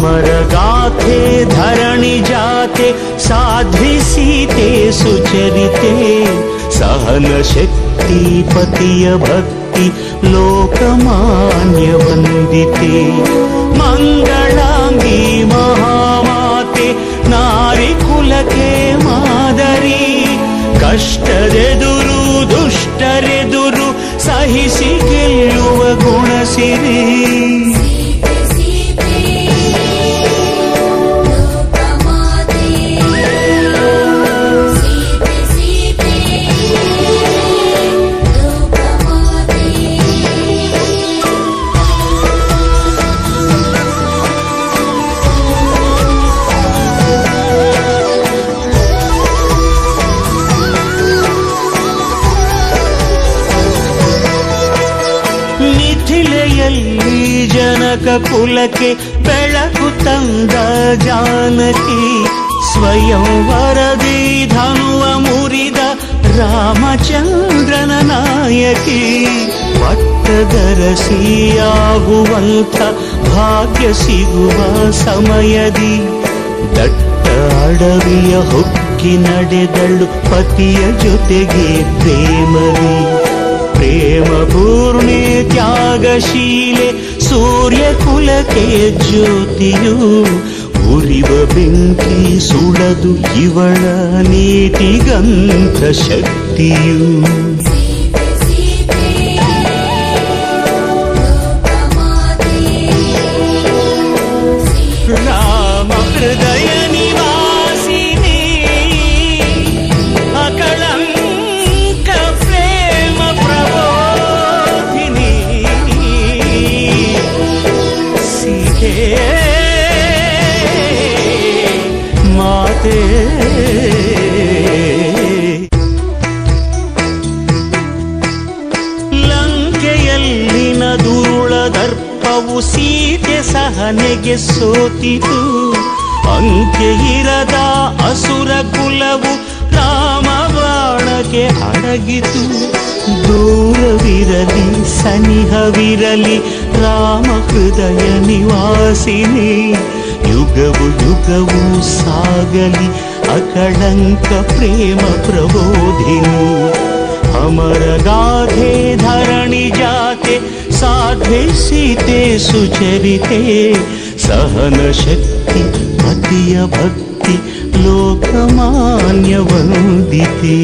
अमर गाथे धरणि जाते साध्वी सीते सुचरिते सहन शक्ति पतिय भक्ति लोकमान्य वंदिते मंगलांगी महामाते नारी कुलके मादरी कष्टदेदुरु दुष्टरेदुरु सहिಸಿ ಗೆಲ್ಲುವ ಗುಣಸಿರಿ ಜನಕ ಕುಲಕ್ಕೆ ಬೆಳಕು ತಂದ ಜಾನಕಿ ಸ್ವಯಂವರದಿ ಧನುವ ಮುರಿದ ರಾಮಚಂದ್ರನ ನಾಯಕಿ ಪಟ್ಟದರಸಿಯಾಗುವಂಥ ಭಾಗ್ಯ ಸಿಗುವ ಸಮಯದಿ ದಟ್ಟ ಅಡವಿಯ ಹೊಕ್ಕಿ ನಡೆದಳು ಪತಿಯ ಜೊತೆಗೆ ಪ್ರೇಮದಿ ಪ್ರೇಮ ಪೂರ್ಣೆ ತ್ಯಾಗಶೀಲೆ ಸೂರ್ಯ ಕುಲಕ್ಕೆ ಜ್ಯೋತಿಯು ಉರಿವ ಬೆಂಕಿ ಸುಡದು ಇವಳ ನೀತಿಗಂತ ಶಕ್ತಿಯು ರಾಮ ಹೃದಯ ನಿವಾಸಿನಿ ಅಕಳಂಕ ಪ್ರೇಮ ಪ್ರಬೋಧಿನಿ ಸೀತೆ ಮಾತೆ ಲಂಕೆಯಲ್ಲಿನ ದುರುಳ ದರ್ಪವು ಸೀತೆ ಸಹನೆಗೆ ಸೋತಿತು ಅಂಕೆ ಇರದ ಅಸುರ ಕುಲವು ರಾಮ ಬಾಣಕ್ಕೆ ಅಡಗಿತು ದೂರವಿರಲಿ ಸನಿಹವಿರಲಿ ರಾಮ ಹೃದಯ ನಿವಾಸಿನಿ ಯುಗವು ಯುಗವು ಸಾಗಲಿ ಅಕಳಂಕ ಪ್ರೇಮ ಪ್ರಬೋಧಿನಿ अमर गाथे धरणि जाते साध्वे सीते सुचरिते सहन शक्ति पतिय भक्ति लोकमान्य वंदिते।